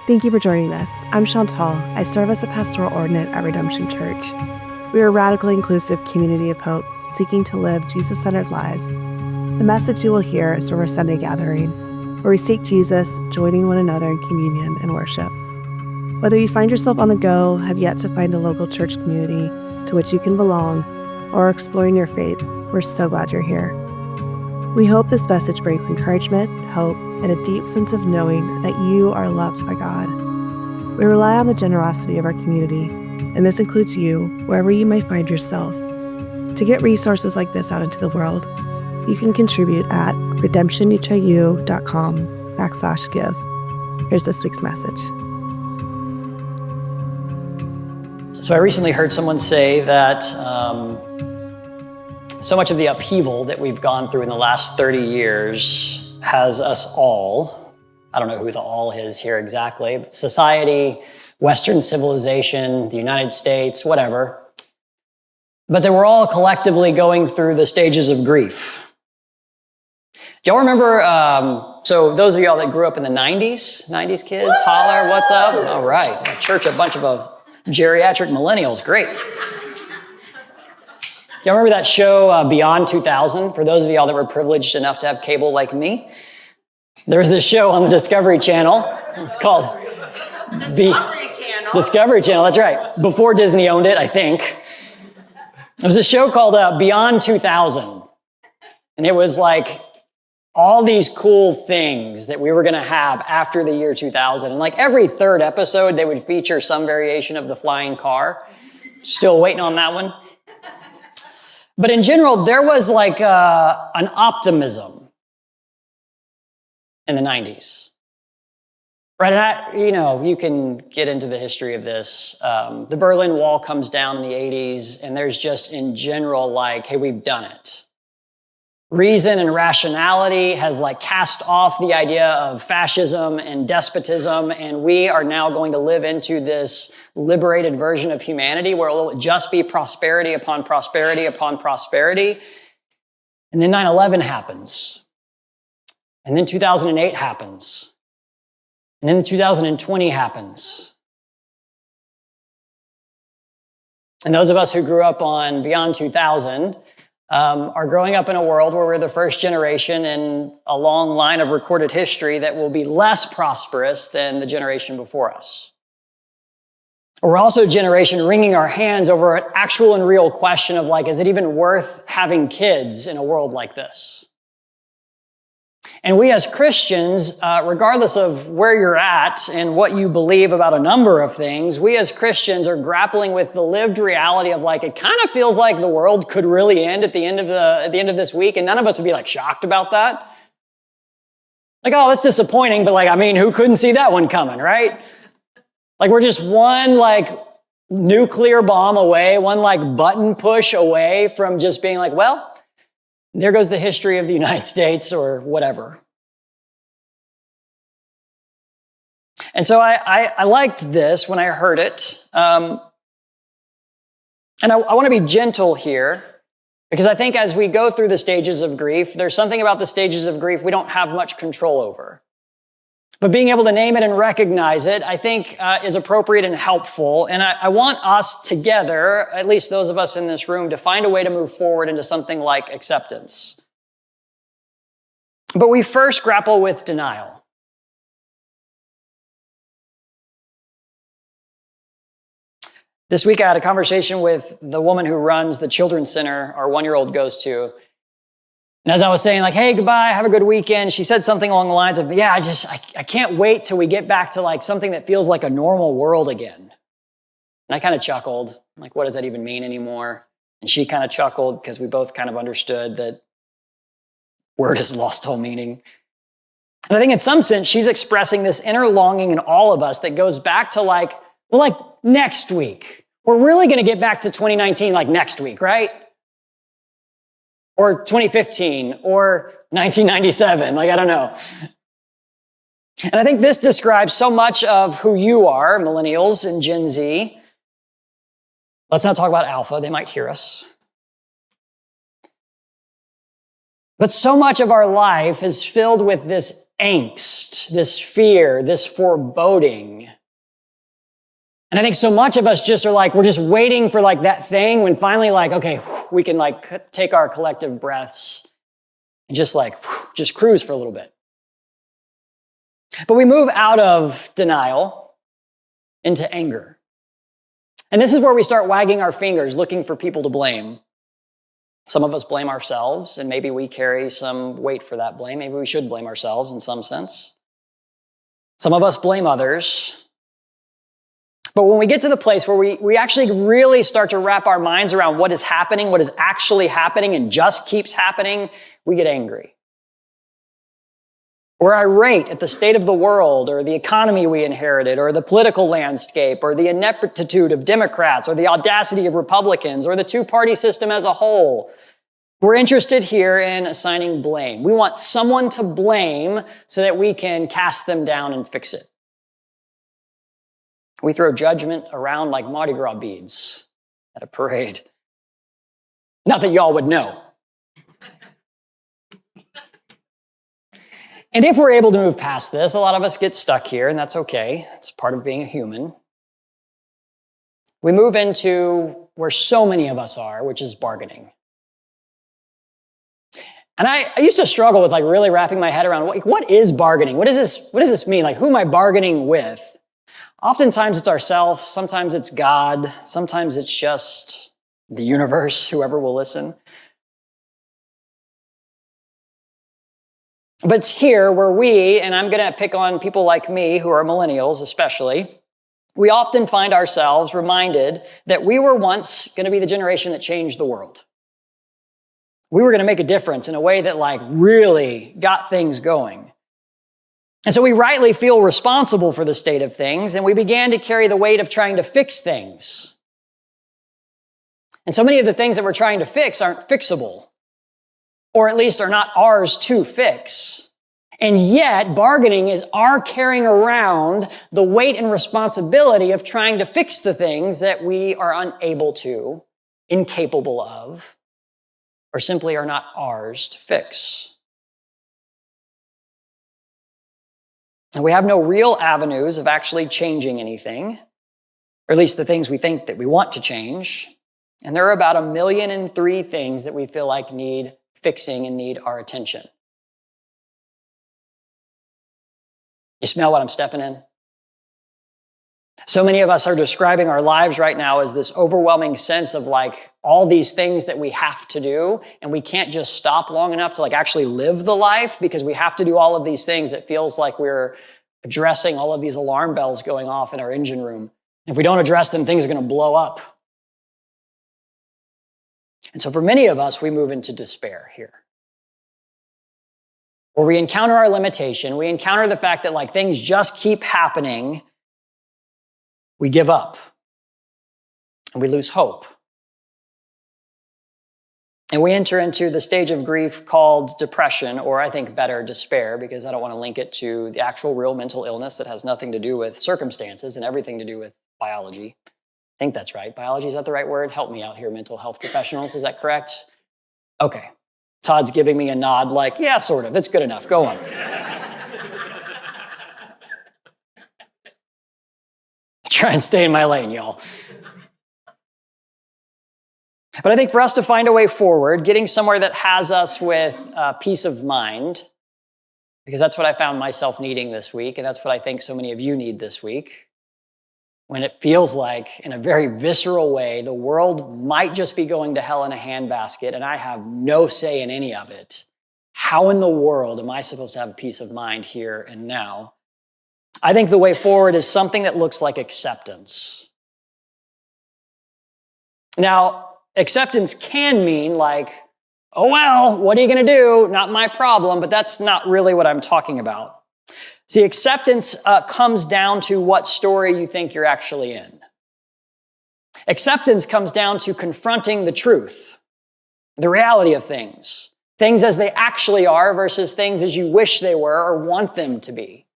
Thank you for joining us. I'm Chantal. I serve as a pastoral ordinate at Redemption Church. We are a radically inclusive community of hope, seeking to live Jesus-centered lives. The message you will hear is from our Sunday gathering, where we seek Jesus, joining one another in communion and worship. Whether you find yourself on the go, have yet to find a local church community to which you can belong, or are exploring your faith, we're so glad you're here. We hope this message brings encouragement, hope, and a deep sense of knowing that you are loved by God. We rely on the generosity of our community, and this includes you, wherever you may find yourself. To get resources like this out into the world, you can contribute at redemptionichu.com/give. Here's this week's message. So I recently heard someone say that so much of the upheaval that we've gone through in the last 30 years has us all, I don't know who the all is here exactly, but society, Western civilization, the United States, whatever, but that we're all collectively going through the stages of grief. Do y'all remember, so those of y'all that grew up in the 90s kids, holler, what's up? All right, a church, a bunch of geriatric millennials, great. Do y'all remember that show Beyond 2000? For those of y'all that were privileged enough to have cable like me, there's this show on the Discovery Channel. It's called Discovery Channel, that's right. Before Disney owned it, I think. There was a show called Beyond 2000. And it was like all these cool things that we were going to have after the year 2000. And like every third episode, they would feature some variation of the flying car. Still waiting on that one. But in general, there was like an optimism in the 90s. Right, and you can get into the history of this. The Berlin Wall comes down in the 80s, and there's just in general like, hey, we've done it. Reason and rationality has like cast off the idea of fascism and despotism, and we are now going to live into this liberated version of humanity where it will just be prosperity upon prosperity upon prosperity. And then 9/11 happens. And then 2008 happens. And then 2020 happens. And those of us who grew up on Beyond 2000 are growing up in a world where we're the first generation in a long line of recorded history that will be less prosperous than the generation before us. We're also a generation wringing our hands over an actual and real question of like, is it even worth having kids in a world like this? And we as Christians, regardless of where you're at and what you believe about a number of things, we as Christians are grappling with the lived reality of like, it kind of feels like the world could really end at the end of this week, and none of us would be like shocked about that. Like, oh, that's disappointing, but like, I mean, who couldn't see that one coming, right? Like, we're just one like nuclear bomb away, one like button push away from just being like, well, there goes the history of the United States or whatever. And so I liked this when I heard it. And I want to be gentle here because I think as we go through the stages of grief, there's something about the stages of grief we don't have much control over. But being able to name it and recognize it, I think, is appropriate and helpful. And I want us together, at least those of us in this room, to find a way to move forward into something like acceptance. But we first grapple with denial. This week I had a conversation with the woman who runs the children's center our 1-year-old goes to. And as I was saying, like, hey, goodbye, have a good weekend, she said something along the lines of, yeah, I can't wait till we get back to like something that feels like a normal world again. And I kind of chuckled, like, what does that even mean anymore? And she kind of chuckled because we both kind of understood that word has lost all meaning. And I think in some sense, she's expressing this inner longing in all of us that goes back to like, well, like next week. We're really going to get back to 2019 like next week, right? Or 2015, or 1997, like, I don't know. And I think this describes so much of who you are, millennials and Gen Z. Let's not talk about Alpha, they might hear us. But so much of our life is filled with this angst, this fear, this foreboding. And I think so much of us just are like, we're just waiting for like that thing when finally like, okay, we can like take our collective breaths and just like, just cruise for a little bit. But we move out of denial into anger. And this is where we start wagging our fingers, looking for people to blame. Some of us blame ourselves, and maybe we carry some weight for that blame. Maybe we should blame ourselves in some sense. Some of us blame others. But when we get to the place where we actually really start to wrap our minds around what is happening, what is actually happening, and just keeps happening, we get angry. We're irate at the state of the world, or the economy we inherited, or the political landscape, or the ineptitude of Democrats, or the audacity of Republicans, or the two-party system as a whole. We're interested here in assigning blame. We want someone to blame so that we can cast them down and fix it. We throw judgment around like Mardi Gras beads at a parade. Not that y'all would know. And if we're able to move past this, a lot of us get stuck here, and that's okay. It's part of being a human. We move into where so many of us are, which is bargaining. And I used to struggle with like really wrapping my head around what is bargaining? What does this mean? Like, who am I bargaining with? Oftentimes it's ourselves, sometimes it's God, sometimes it's just the universe, whoever will listen. But it's here where we, and I'm going to pick on people like me who are millennials especially, we often find ourselves reminded that we were once going to be the generation that changed the world. We were going to make a difference in a way that like really got things going. And so we rightly feel responsible for the state of things, and we began to carry the weight of trying to fix things. And so many of the things that we're trying to fix aren't fixable, or at least are not ours to fix. And yet, bargaining is our carrying around the weight and responsibility of trying to fix the things that we are unable to, incapable of, or simply are not ours to fix. And we have no real avenues of actually changing anything, or at least the things we think that we want to change. And there are about 1,000,003 things that we feel like need fixing and need our attention. You smell what I'm stepping in? So many of us are describing our lives right now as this overwhelming sense of like all these things that we have to do, and we can't just stop long enough to like actually live the life because we have to do all of these things. It feels like we're addressing all of these alarm bells going off in our engine room. And if we don't address them, things are going to blow up. And so for many of us, we move into despair here. Where we encounter our limitation, we encounter the fact that like things just keep happening, we give up and we lose hope. And we enter into the stage of grief called depression, or I think better, despair, because I don't want to link it to the actual real mental illness that has nothing to do with circumstances and everything to do with biology. I think that's right. Biology, is that the right word? Help me out here, mental health professionals. Is that correct? Okay. Todd's giving me a nod like, yeah, sort of. It's good enough. Go on. Try and stay in my lane, y'all. But I think for us to find a way forward, getting somewhere that has us with peace of mind, because that's what I found myself needing this week, and that's what I think so many of you need this week, when it feels like, in a very visceral way, the world might just be going to hell in a handbasket, and I have no say in any of it. How in the world am I supposed to have peace of mind here and now? I think the way forward is something that looks like acceptance. Now, acceptance can mean like, oh, well, what are you going to do? Not my problem, but that's not really what I'm talking about. See, acceptance comes down to what story you think you're actually in. Acceptance comes down to confronting the truth, the reality of things as they actually are versus things as you wish they were or want them to be.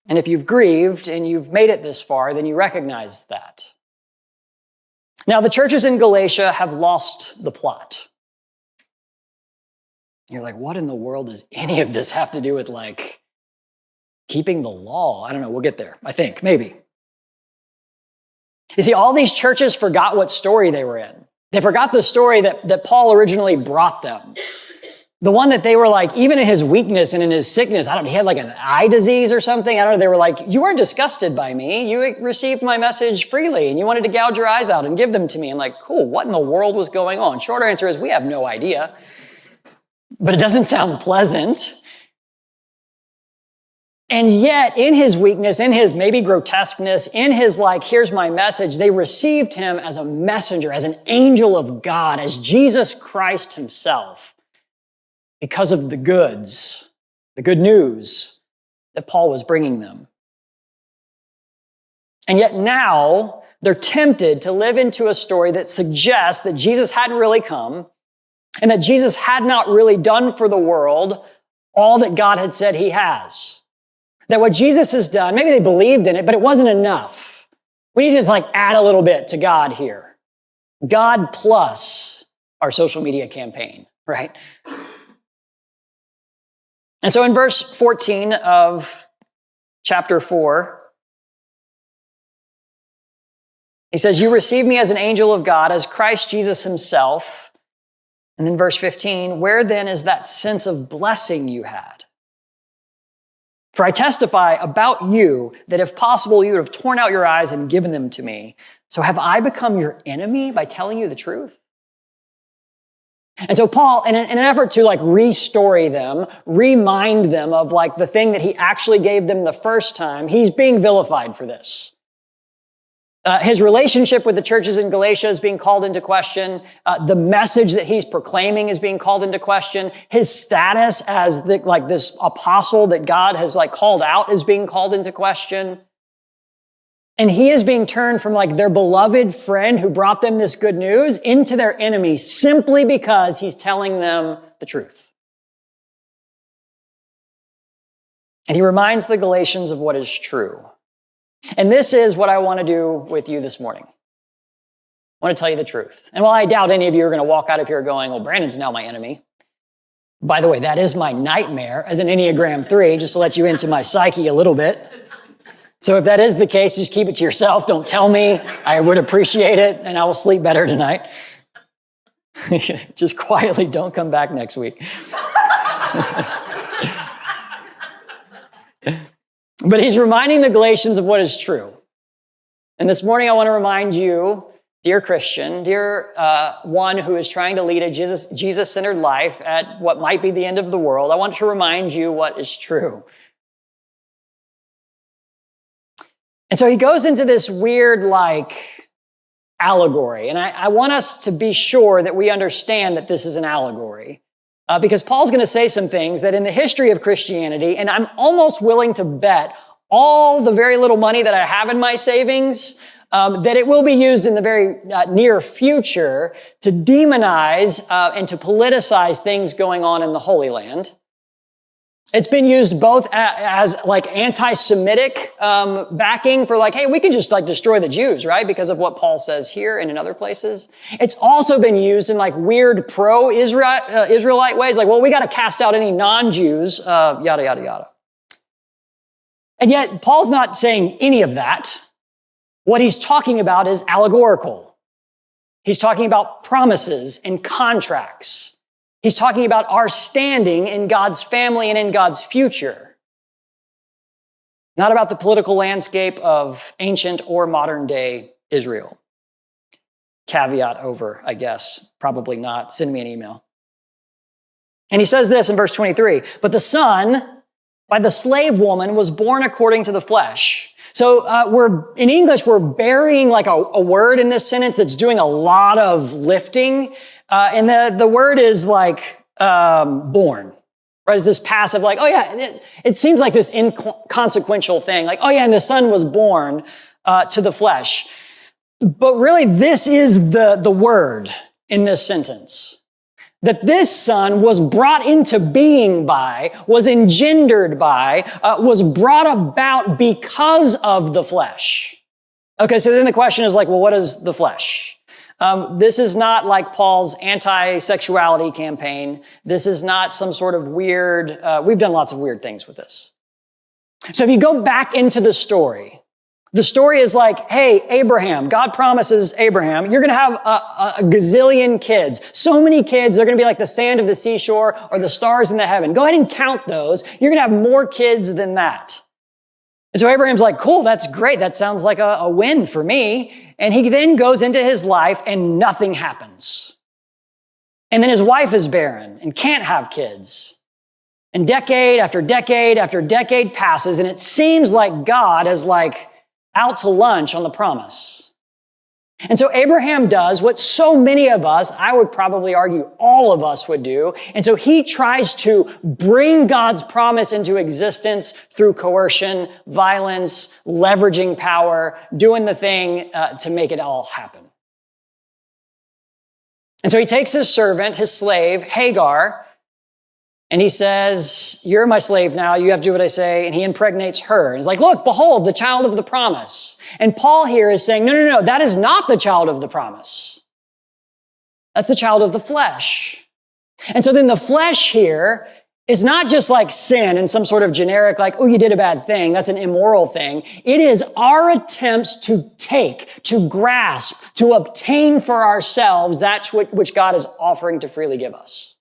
And if you've grieved and you've made it this far, then you recognize that. Now, the churches in Galatia have lost the plot. You're like, what in the world does any of this have to do with like keeping the law? I don't know. We'll get there, I think, maybe. You see, all these churches forgot what story they were in. They forgot the story that Paul originally brought them. The one that they were like, even in his weakness and in his sickness, I don't know, he had like an eye disease or something. I don't know. They were like, you weren't disgusted by me. You received my message freely and you wanted to gouge your eyes out and give them to me. I'm like, cool, what in the world was going on? Shorter answer is we have no idea. But it doesn't sound pleasant. And yet, in his weakness, in his maybe grotesqueness, in his like, here's my message, they received him as a messenger, as an angel of God, as Jesus Christ himself, because of the goods, the good news that Paul was bringing them. And yet now, they're tempted to live into a story that suggests that Jesus hadn't really come, and that Jesus had not really done for the world all that God had said he has. That what Jesus has done, maybe they believed in it, but it wasn't enough. We need to just like add a little bit to God here. God plus our social media campaign, right? And so in verse 14 of chapter 4, he says, you receive me as an angel of God, as Christ Jesus himself. And then verse 15, where then is that sense of blessing you had? For I testify about you that if possible, you would have torn out your eyes and given them to me. So have I become your enemy by telling you the truth? And so Paul, in an effort to like restory them, remind them of like the thing that he actually gave them the first time, he's being vilified for this. His relationship with the churches in Galatia is being called into question. The message that he's proclaiming is being called into question. His status as this apostle that God has like called out is being called into question. And he is being turned from like their beloved friend who brought them this good news into their enemy simply because he's telling them the truth. And he reminds the Galatians of what is true. And this is what I want to do with you this morning. I want to tell you the truth. And while I doubt any of you are going to walk out of here going, well, Brandon's now my enemy. By the way, that is my nightmare as an Enneagram 3, just to let you into my psyche a little bit. So if that is the case, just keep it to yourself. Don't tell me. I would appreciate it, and I will sleep better tonight. Just quietly don't come back next week. But he's reminding the Galatians of what is true. And this morning I want to remind you, dear Christian, dear one who is trying to lead a Jesus-centered life at what might be the end of the world, I want to remind you what is true. And so he goes into this weird like allegory. And I want us to be sure that we understand that this is an allegory. Because Paul's going to say some things that in the history of Christianity, and I'm almost willing to bet all the very little money that I have in my savings, that it will be used in the very near future to demonize and to politicize things going on in the Holy Land. It's been used both as like anti-Semitic backing for like, hey, we can just like destroy the Jews, right? Because of what Paul says here and in other places. It's also been used in like weird pro-Israelite ways, like, well, we got to cast out any non-Jews, yada, yada, yada. And yet Paul's not saying any of that. What he's talking about is allegorical. He's talking about promises and contracts. He's talking about our standing in God's family and in God's future. Not about the political landscape of ancient or modern day Israel. Caveat over, I guess. Probably not. Send me an email. And he says this in verse 23, but the son by the slave woman was born according to the flesh. So in English, we're burying like a word in this sentence that's doing a lot of lifting. And the word is like born, right? It's this passive, like, oh yeah, it seems like this inconsequential thing, like, oh yeah, and the son was born to the flesh. But really, this is the word in this sentence. That this son was brought into being by, was engendered by, was brought about because of the flesh. Okay, so then the question is like, well, what is the flesh? This is not like Paul's anti-sexuality campaign. This is not some sort of weird, we've done lots of weird things with this. So if you go back into the story is like, hey, Abraham, God promises Abraham, you're going to have a gazillion kids. So many kids, they're going to be like the sand of the seashore or the stars in the heaven. Go ahead and count those. You're going to have more kids than that. And so Abraham's like, cool, that's great. That sounds like a win for me. And he then goes into his life and nothing happens. And then his wife is barren and can't have kids. And decade after decade after decade passes, and it seems like God is like out to lunch on the promise. And so Abraham does what so many of us, I would probably argue all of us would do. And so he tries to bring God's promise into existence through coercion, violence, leveraging power, doing the thing to make it all happen. And so he takes his servant, his slave, Hagar, and he says, you're my slave now. You have to do what I say. And he impregnates her. And he's like, look, behold, the child of the promise. And Paul here is saying, no, that is not the child of the promise. That's the child of the flesh. And so then the flesh here is not just like sin and some sort of generic, like, oh, you did a bad thing. That's an immoral thing. It is our attempts to take, to grasp, to obtain for ourselves that which God is offering to freely give us.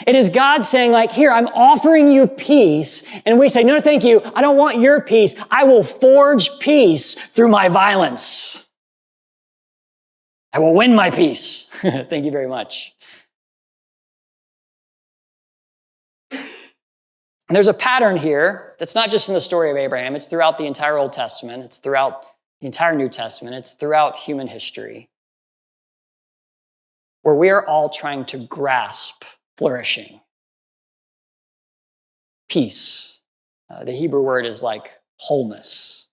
It is God saying like, here, I'm offering you peace. And we say, no, thank you. I don't want your peace. I will forge peace through my violence. I will win my peace. Thank you very much. And there's a pattern here that's not just in the story of Abraham. It's throughout the entire Old Testament. It's throughout the entire New Testament. It's throughout human history, where we are all trying to grasp flourishing, peace. The Hebrew word is like wholeness,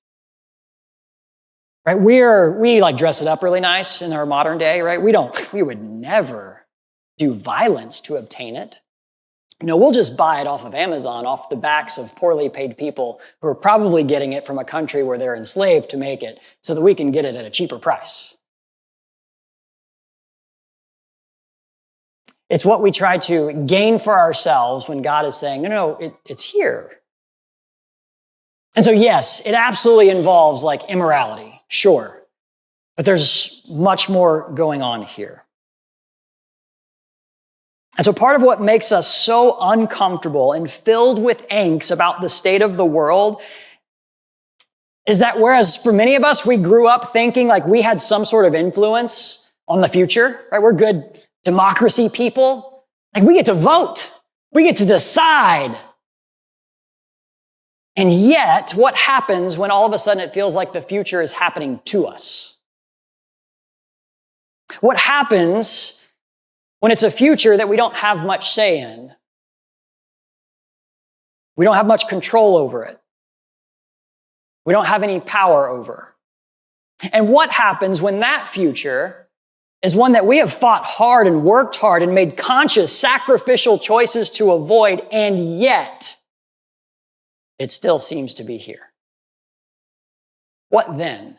right? We like dress it up really nice in our modern day, right? We would never do violence to obtain it. We'll just buy it off of Amazon, off the backs of poorly paid people who are probably getting it from a country where they're enslaved to make it so that we can get it at a cheaper price. It's what we try to gain for ourselves when God is saying, no, it's here. And so yes, it absolutely involves like immorality, sure. But there's much more going on here. And so part of what makes us so uncomfortable and filled with angst about the state of the world is that whereas for many of us, we grew up thinking like we had some sort of influence on the future, right? We're good democracy people. Like we get to vote. We get to decide. And yet, what happens when all of a sudden it feels like the future is happening to us? What happens when it's a future that we don't have much say in? We don't have much control over it. We don't have any power over. And what happens when that future is one that we have fought hard and worked hard and made conscious, sacrificial choices to avoid, and yet it still seems to be here? What then?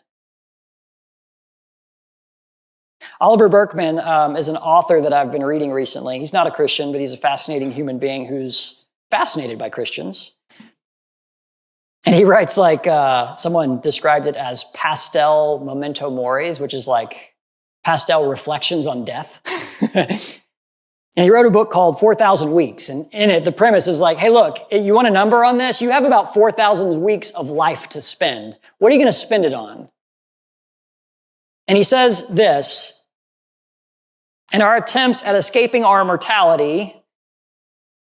Oliver Berkman is an author that I've been reading recently. He's not a Christian, but he's a fascinating human being who's fascinated by Christians. And he writes like, someone described it as pastel memento moris, which is like pastel reflections on death. And he wrote a book called 4,000 Weeks. And in it, the premise is like, hey, look, you want a number on this? You have about 4,000 weeks of life to spend. What are you going to spend it on? And he says this, in our attempts at escaping our mortality,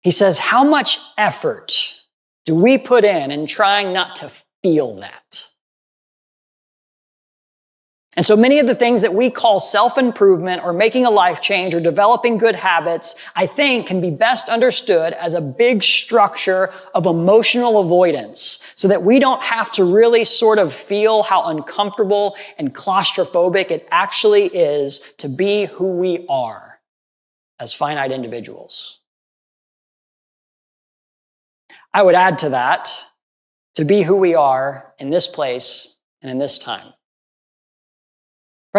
he says, how much effort do we put in trying not to feel that? And so many of the things that we call self-improvement or making a life change or developing good habits, I think can be best understood as a big structure of emotional avoidance so that we don't have to really sort of feel how uncomfortable and claustrophobic it actually is to be who we are as finite individuals. I would add to that, to be who we are in this place and in this time.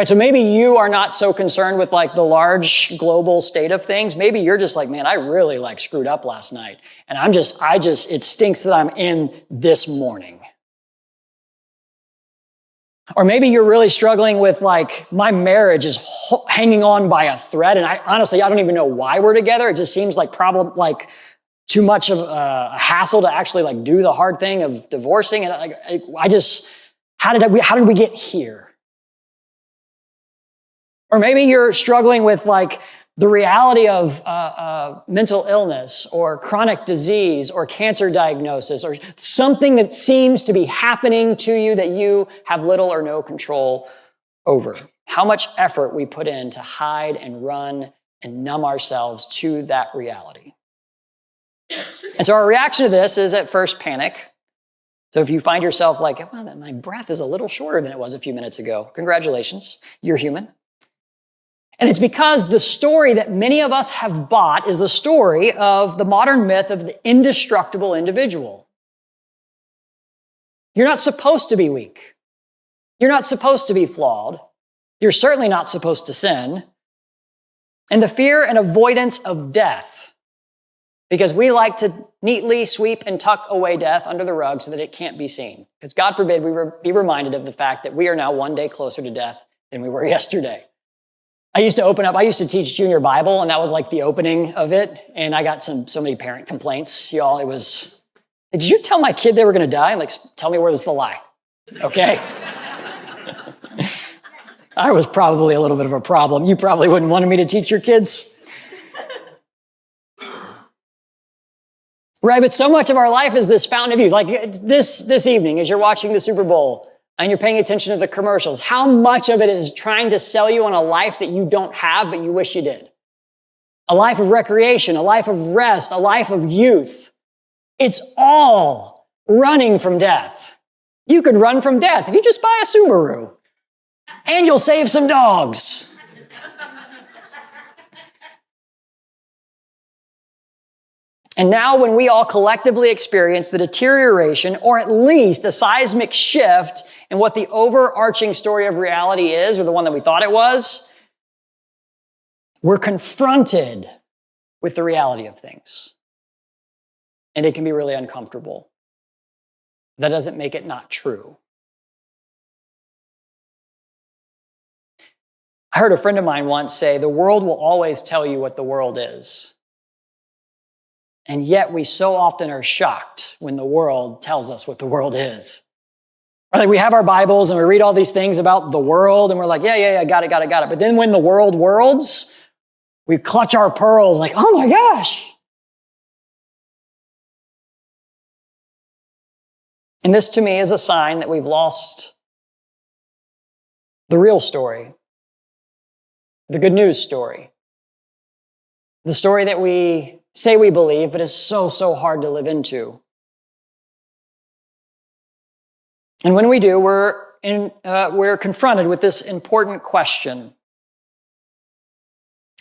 Right, so maybe you are not so concerned with like the large global state of things. Maybe you're just like, man, I really like screwed up last night. And it stinks that I'm in this morning. Or maybe you're really struggling with like, my marriage is hanging on by a thread. And I don't even know why we're together. It just seems like too much of a hassle to actually like do the hard thing of divorcing. And how did we get here? Or maybe you're struggling with like the reality of mental illness or chronic disease or cancer diagnosis or something that seems to be happening to you that you have little or no control over. How much effort we put in to hide and run and numb ourselves to that reality. And so our reaction to this is at first panic. So if you find yourself like, well, my breath is a little shorter than it was a few minutes ago, congratulations, you're human. And it's because the story that many of us have bought is the story of the modern myth of the indestructible individual. You're not supposed to be weak. You're not supposed to be flawed. You're certainly not supposed to sin. And the fear and avoidance of death, because we like to neatly sweep and tuck away death under the rug so that it can't be seen. Because God forbid we be reminded of the fact that we are now one day closer to death than we were yesterday. I used to teach junior Bible, and that was like the opening of it. And I got so many parent complaints, y'all. Did you tell my kid they were going to die? Like, tell me where's the lie, okay? I was probably a little bit of a problem. You probably wouldn't want me to teach your kids. Right, but so much of our life is this fountain of youth. Like this evening, as you're watching the Super Bowl, and you're paying attention to the commercials, how much of it is trying to sell you on a life that you don't have, but you wish you did? A life of recreation, a life of rest, a life of youth. It's all running from death. You could run from death if you just buy a Subaru, and you'll save some dogs. And now when we all collectively experience the deterioration, or at least a seismic shift in what the overarching story of reality is, or the one that we thought it was, we're confronted with the reality of things. And it can be really uncomfortable. That doesn't make it not true. I heard a friend of mine once say, the world will always tell you what the world is. And yet we so often are shocked when the world tells us what the world is. Or like we have our Bibles and we read all these things about the world and we're like, yeah, got it. But then when the world worlds, we clutch our pearls like, oh my gosh. And this to me is a sign that we've lost the real story, the good news story, the story that we say we believe, but is so hard to live into. And when we do, we're confronted with this important question.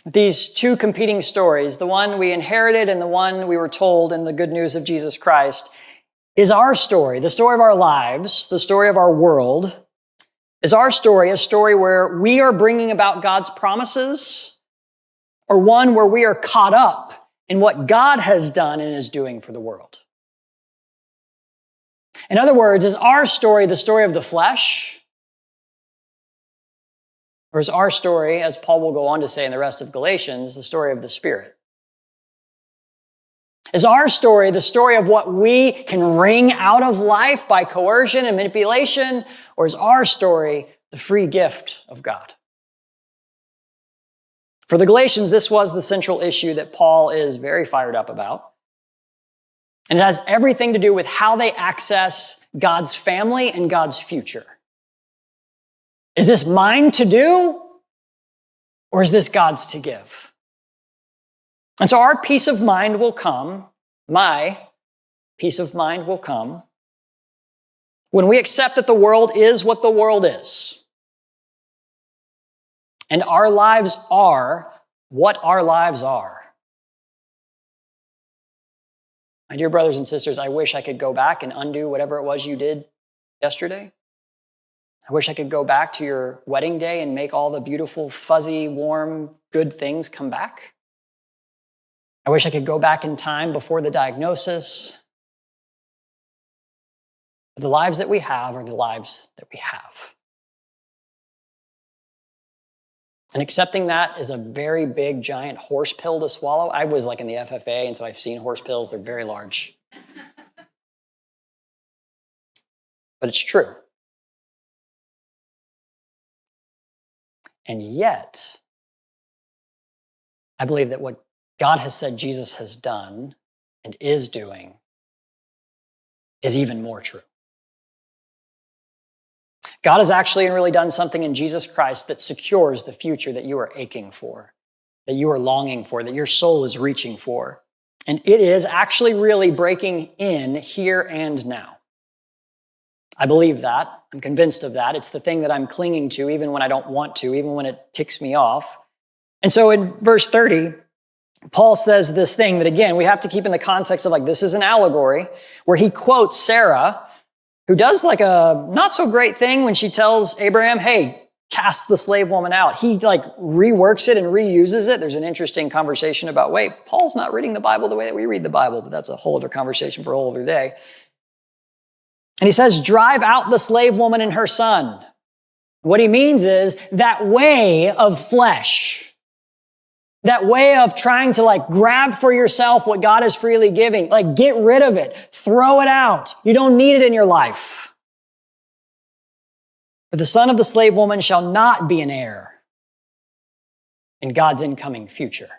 These two competing stories, the one we inherited and the one we were told in the good news of Jesus Christ, is our story, the story of our lives, the story of our world. Is our story a story where we are bringing about God's promises, or one where we are caught up in what God has done and is doing for the world? In other words, is our story the story of the flesh? Or is our story, as Paul will go on to say in the rest of Galatians, the story of the Spirit? Is our story the story of what we can wring out of life by coercion and manipulation? Or is our story the free gift of God? For the Galatians, this was the central issue that Paul is very fired up about. And it has everything to do with how they access God's family and God's future. Is this mine to do, or is this God's to give? And so our peace of mind will come, my peace of mind will come, when we accept that the world is what the world is. And our lives are what our lives are. My dear brothers and sisters, I wish I could go back and undo whatever it was you did yesterday. I wish I could go back to your wedding day and make all the beautiful, fuzzy, warm, good things come back. I wish I could go back in time before the diagnosis. The lives that we have are the lives that we have. And accepting that is a very big, giant horse pill to swallow. I was like in the FFA, and so I've seen horse pills. They're very large. But it's true. And yet, I believe that what God has said Jesus has done and is doing is even more true. God has actually really done something in Jesus Christ that secures the future that you are aching for, that you are longing for, that your soul is reaching for. And it is actually really breaking in here and now. I believe that. I'm convinced of that. It's the thing that I'm clinging to even when I don't want to, even when it ticks me off. And so in verse 30, Paul says this thing that, again, we have to keep in the context of like, this is an allegory, where he quotes Sarah, who does like a not so great thing when she tells Abraham, hey, cast the slave woman out. He like reworks it and reuses it. There's an interesting conversation about, wait, Paul's not reading the Bible the way that we read the Bible, but that's a whole other conversation for a whole other day. And he says, drive out the slave woman and her son. What he means is that way of flesh, that way of trying to like grab for yourself what God is freely giving, like get rid of it, throw it out. You don't need it in your life. For the son of the slave woman shall not be an heir in God's incoming future.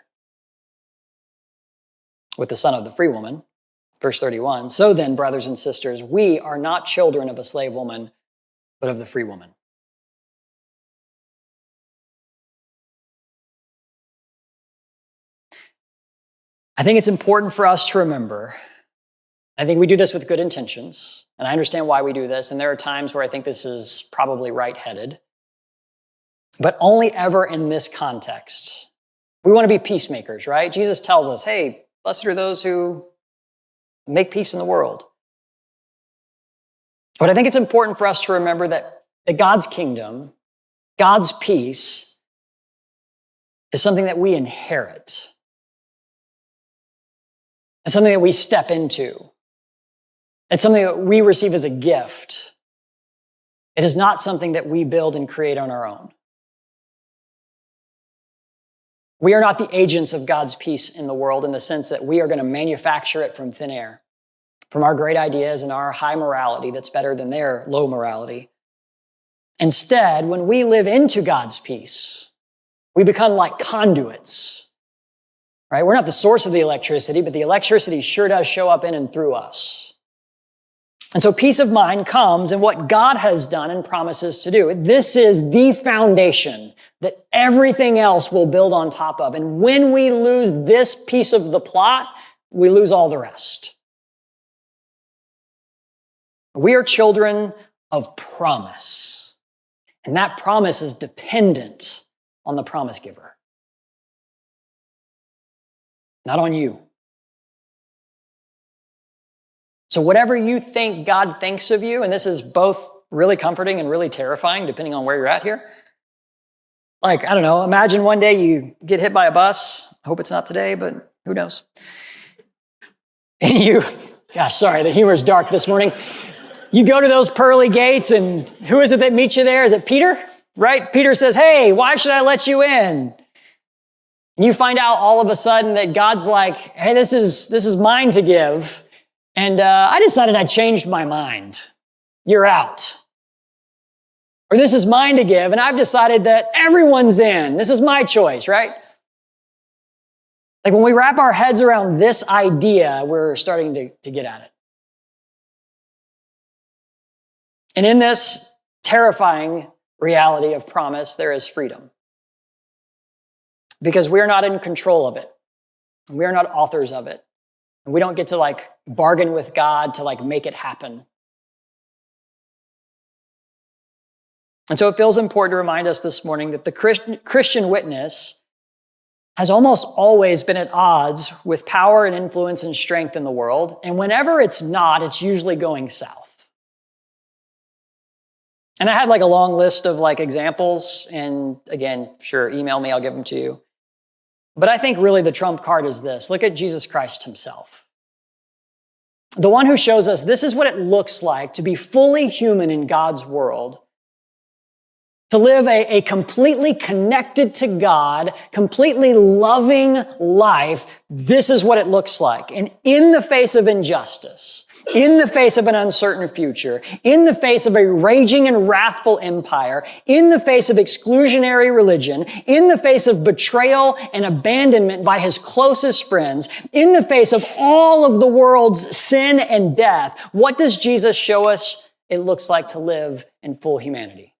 With the son of the free woman, verse 31, so then, brothers and sisters, we are not children of a slave woman, but of the free woman. I think it's important for us to remember, I think we do this with good intentions, and I understand why we do this, and there are times where I think this is probably right-headed, but only ever in this context. We want to be peacemakers, right? Jesus tells us, hey, blessed are those who make peace in the world. But I think it's important for us to remember that God's kingdom, God's peace, is something that we inherit. It's something that we step into. It's something that we receive as a gift. It is not something that we build and create on our own. We are not the agents of God's peace in the world in the sense that we are going to manufacture it from thin air, from our great ideas and our high morality that's better than their low morality. Instead, when we live into God's peace, we become like conduits. Right? We're not the source of the electricity, but the electricity sure does show up in and through us. And so peace of mind comes in what God has done and promises to do. This is the foundation that everything else will build on top of. And when we lose this piece of the plot, we lose all the rest. We are children of promise. And that promise is dependent on the promise giver. Not on you. So whatever you think God thinks of you, and this is both really comforting and really terrifying, depending on where you're at here. Like, I don't know, imagine one day you get hit by a bus. I hope it's not today, but who knows? And the humor's dark this morning. You go to those pearly gates, and who is it that meets you there? Is it Peter? Right? Peter says, hey, why should I let you in? And you find out all of a sudden that God's like, hey, this is mine to give. And I decided I changed my mind. You're out. Or this is mine to give, and I've decided that everyone's in. This is my choice, right? Like when we wrap our heads around this idea, we're starting to get at it. And in this terrifying reality of promise, there is freedom. Because we are not in control of it. We are not authors of it. And we don't get to like bargain with God to like make it happen. And so it feels important to remind us this morning that the Christian witness has almost always been at odds with power and influence and strength in the world. And whenever it's not, it's usually going south. And I had like a long list of like examples, and again, sure, email me, I'll give them to you. But I think really the trump card is this. Look at Jesus Christ himself. The one who shows us this is what it looks like to be fully human in God's world, to live a completely connected to God, completely loving life. This is what it looks like. And in the face of injustice, in the face of an uncertain future, in the face of a raging and wrathful empire, in the face of exclusionary religion, in the face of betrayal and abandonment by his closest friends, in the face of all of the world's sin and death, what does Jesus show us it looks like to live in full humanity?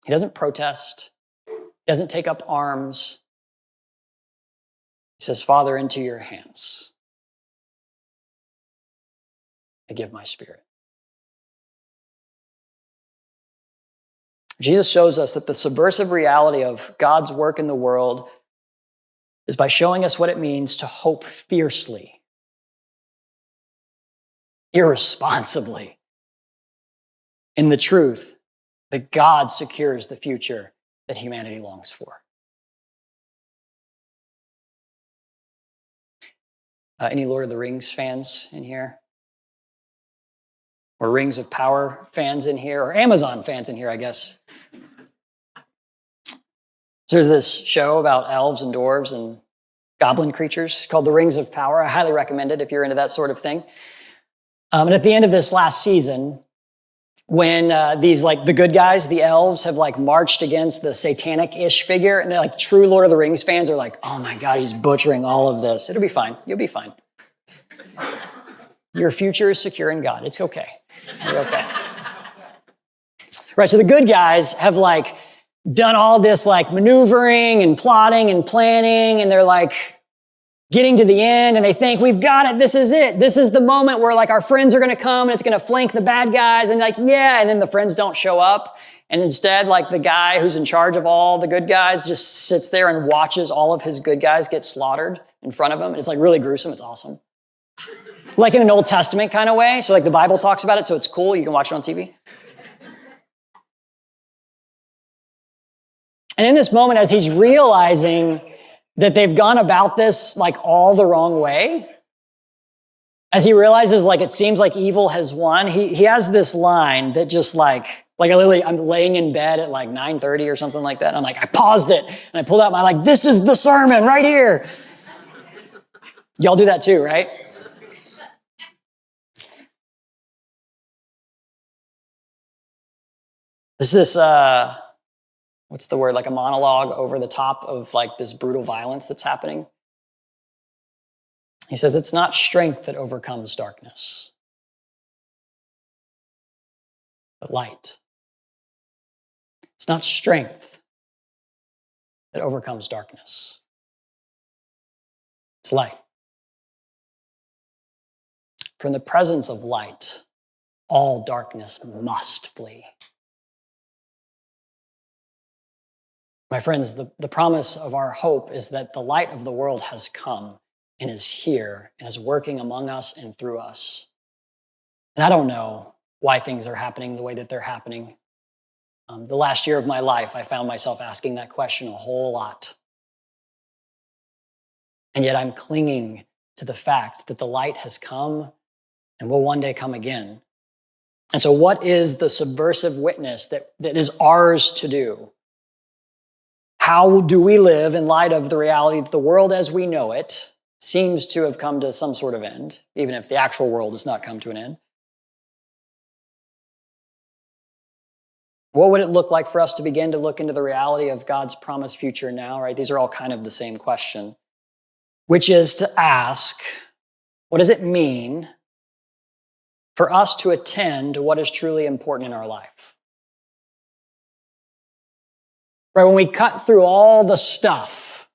He doesn't protest. He doesn't take up arms. He says, Father, into your hands I give my spirit. Jesus shows us that the subversive reality of God's work in the world is by showing us what it means to hope fiercely, irresponsibly, in the truth that God secures the future that humanity longs for. Any Lord of the Rings fans in here? Or Rings of Power fans in here? Or Amazon fans in here, I guess? So there's this show about elves and dwarves and goblin creatures called The Rings of Power. I highly recommend it if you're into that sort of thing. And at the end of this last season, when these like the good guys, the elves, have like marched against the satanic-ish figure, and they're like true Lord of the Rings fans are like, oh my God, he's butchering all of this. It'll be fine. You'll be fine. Your future is secure in God. It's okay. You're okay. Right, so the good guys have like done all this like maneuvering and plotting and planning, and they're like getting to the end, and they think, we've got it, this is it. This is the moment where like our friends are gonna come and it's gonna flank the bad guys, and like, yeah, and then the friends don't show up. And instead, like the guy who's in charge of all the good guys just sits there and watches all of his good guys get slaughtered in front of him. And it's like really gruesome, it's awesome. Like in an Old Testament kind of way. So like the Bible talks about it, so it's cool, you can watch it on TV. And in this moment, as he's realizing that they've gone about this like all the wrong way, as he realizes like it seems like evil has won, he has this line that just like I'm laying in bed at like 9:30 or something like that, and I'm like, I paused it, and I pulled out my like, this is the sermon right here. Y'all do that too, right? This is what's the word, like a monologue over the top of like this brutal violence that's happening. He says, it's not strength that overcomes darkness, but light. It's not strength that overcomes darkness. It's light. From the presence of light, all darkness must flee. My friends, the promise of our hope is that the light of the world has come and is here and is working among us and through us. And I don't know why things are happening the way that they're happening. The last year of my life, I found myself asking that question a whole lot. And yet I'm clinging to the fact that the light has come and will one day come again. And so what is the subversive witness that is ours to do? How do we live in light of the reality that the world as we know it seems to have come to some sort of end, even if the actual world has not come to an end? What would it look like for us to begin to look into the reality of God's promised future now, right? These are all kind of the same question, which is to ask, what does it mean for us to attend to what is truly important in our life? Right, when we cut through all the stuff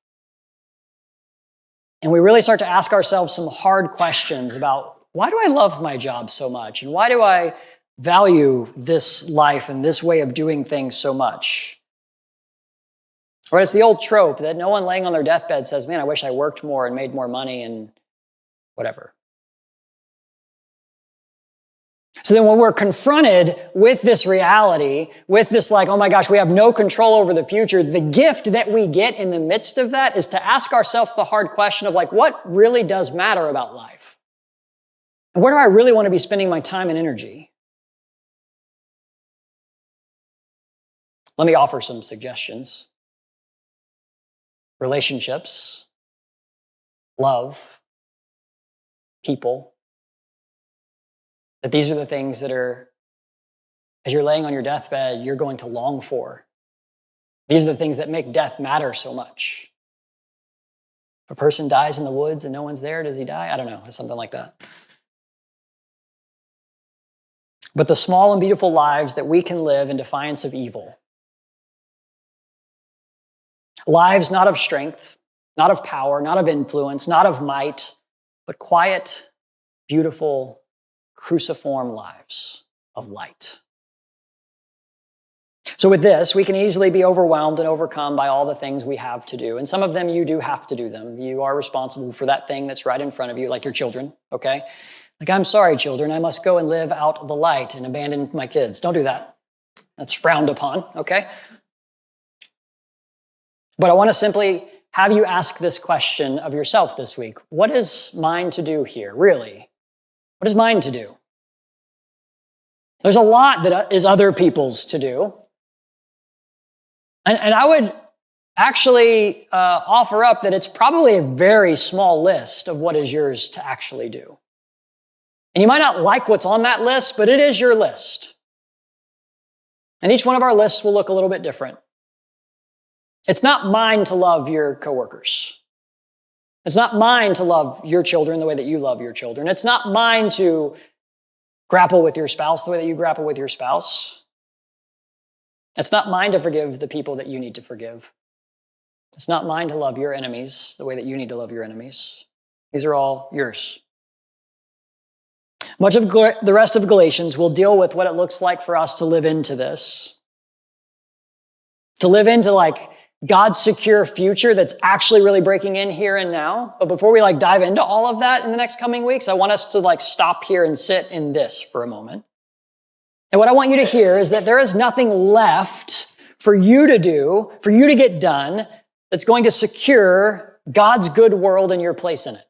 and we really start to ask ourselves some hard questions about why do I love my job so much? And why do I value this life and this way of doing things so much? Right, it's the old trope that no one laying on their deathbed says, man, I wish I worked more and made more money and whatever. So then when we're confronted with this reality, with this like, oh my gosh, we have no control over the future, the gift that we get in the midst of that is to ask ourselves the hard question of like, what really does matter about life? And where do I really want to be spending my time and energy? Let me offer some suggestions. Relationships, love, people. That these are the things that are, as you're laying on your deathbed, you're going to long for. These are the things that make death matter so much. If a person dies in the woods and no one's there, does he die? I don't know, something like that. But the small and beautiful lives that we can live in defiance of evil. Lives not of strength, not of power, not of influence, not of might, but quiet, beautiful, cruciform lives of light. So with this, we can easily be overwhelmed and overcome by all the things we have to do. And some of them, you do have to do them. You are responsible for that thing that's right in front of you, like your children, okay? Like, I'm sorry, children, I must go and live out the light and abandon my kids. Don't do that. That's frowned upon, okay? But I want to simply have you ask this question of yourself this week. What is mine to do here, really? What is mine to do? There's a lot that is other people's to do. And I would actually offer up that it's probably a very small list of what is yours to actually do. And you might not like what's on that list, but it is your list. And each one of our lists will look a little bit different. It's not mine to love your coworkers. It's not mine to love your children the way that you love your children. It's not mine to grapple with your spouse the way that you grapple with your spouse. It's not mine to forgive the people that you need to forgive. It's not mine to love your enemies the way that you need to love your enemies. These are all yours. Much of the rest of Galatians will deal with what it looks like for us to live into this. To live into like God's secure future that's actually really breaking in here and now. But before we like dive into all of that in the next coming weeks, I want us to like stop here and sit in this for a moment. And what I want you to hear is that there is nothing left for you to do, for you to get done, that's going to secure God's good world and your place in it.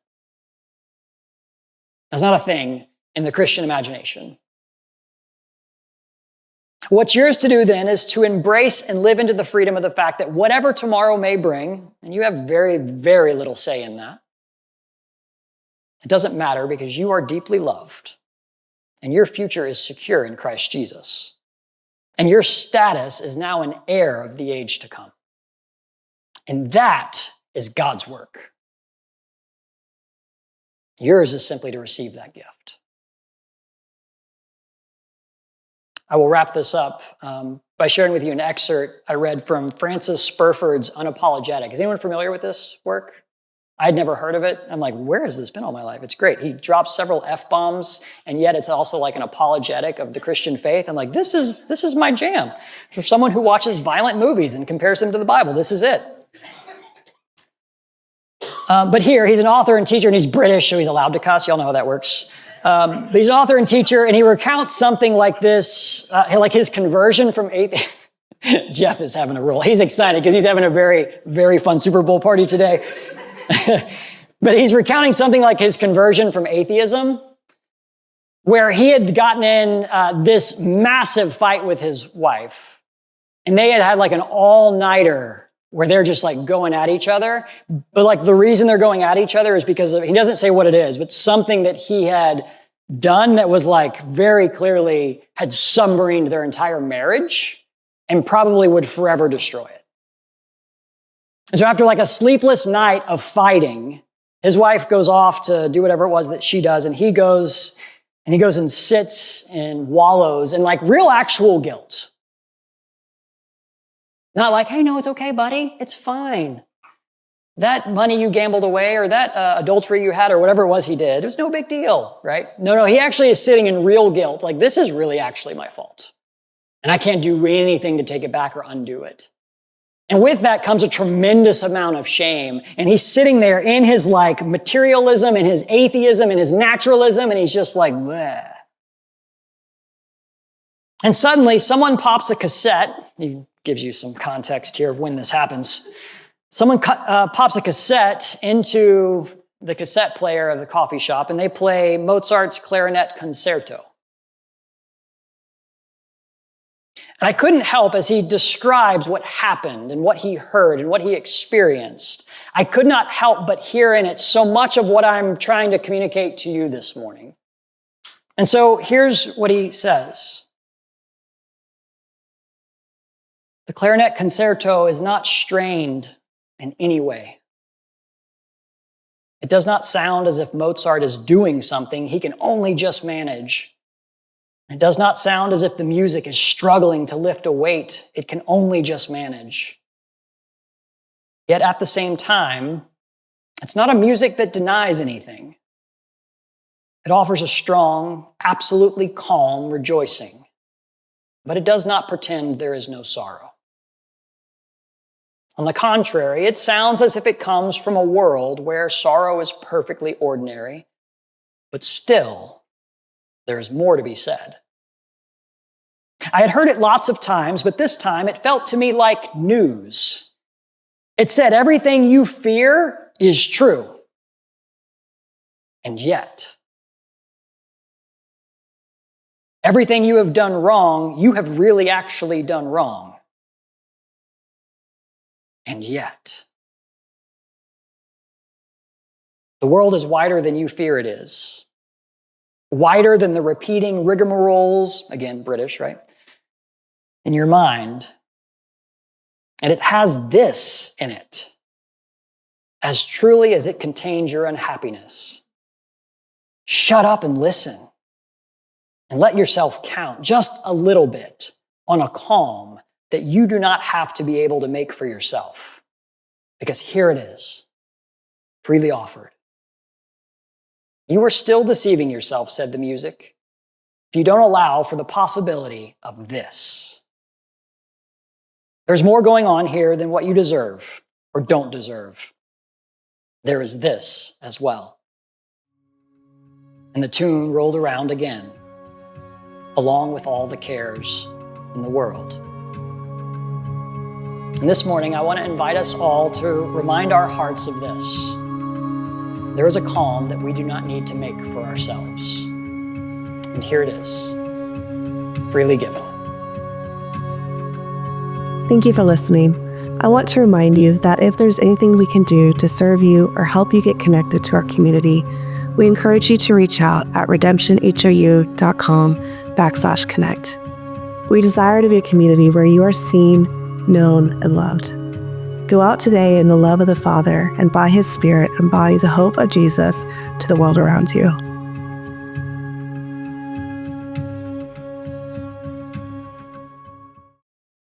That's not a thing in the Christian imagination. What's yours to do then is to embrace and live into the freedom of the fact that whatever tomorrow may bring, and you have very, very little say in that, it doesn't matter because you are deeply loved and your future is secure in Christ Jesus. And your status is now an heir of the age to come. And that is God's work. Yours is simply to receive that gift. I will wrap this up by sharing with you an excerpt I read from Francis Spurford's Unapologetic. Is anyone familiar with this work? I had never heard of it. I'm like, where has this been all my life? It's great. He drops several F-bombs, and yet it's also like an apologetic of the Christian faith. I'm like, this is my jam. For someone who watches violent movies and compares them to the Bible, this is it. But here, he's an author and teacher, and he's British, so he's allowed to cuss. Y'all know how that works. But he's an author and teacher, and he recounts something like this, like his conversion from atheism. Jeff is having a roll. He's excited because he's having a very, very fun Super Bowl party today. But he's recounting something like his conversion from atheism, where he had gotten in this massive fight with his wife, and they had had like an all-nighter where they're just like going at each other. But like the reason they're going at each other is because of, he doesn't say what it is, but something that he had done that was like very clearly had submarined their entire marriage and probably would forever destroy it. And so after like a sleepless night of fighting, his wife goes off to do whatever it was that she does, and he goes and sits and wallows in like real actual guilt. Not like, hey, no, it's okay, buddy. It's fine. That money you gambled away or that adultery you had or whatever it was he did, it was no big deal, right? No, he actually is sitting in real guilt. Like, this is really actually my fault. And I can't do anything to take it back or undo it. And with that comes a tremendous amount of shame. And he's sitting there in his like materialism and his atheism and his naturalism, and he's just like, bleh. And suddenly someone pops a cassette. He gives you some context here of when this happens. Someone pops a cassette into the cassette player of the coffee shop, and they play Mozart's Clarinet Concerto. And I couldn't help, as he describes what happened and what he heard and what he experienced, I could not help but hear in it so much of what I'm trying to communicate to you this morning. And so here's what he says. The Clarinet Concerto is not strained in any way. It does not sound as if Mozart is doing something he can only just manage. It does not sound as if the music is struggling to lift a weight it can only just manage. Yet at the same time, it's not a music that denies anything. It offers a strong, absolutely calm rejoicing, but it does not pretend there is no sorrow. On the contrary, it sounds as if it comes from a world where sorrow is perfectly ordinary, but still, there's more to be said. I had heard it lots of times, but this time it felt to me like news. It said, everything you fear is true. And yet, everything you have done wrong, you have really actually done wrong. And yet, the world is wider than you fear it is. Wider than the repeating rigmaroles, again, British, right? In your mind. And it has this in it, as truly as it contains your unhappiness. Shut up and listen, and let yourself count just a little bit on a calm that you do not have to be able to make for yourself. Because here it is, freely offered. You are still deceiving yourself, said the music, if you don't allow for the possibility of this. There's more going on here than what you deserve or don't deserve. There is this as well. And the tune rolled around again, along with all the cares in the world. And this morning, I want to invite us all to remind our hearts of this. There is a calm that we do not need to make for ourselves. And here it is, freely given. Thank you for listening. I want to remind you that if there's anything we can do to serve you or help you get connected to our community, we encourage you to reach out at redemptionhou.com/connect. We desire to be a community where you are seen, known, and loved. Go out today in the love of the Father and by His Spirit embody the hope of Jesus to the world around you.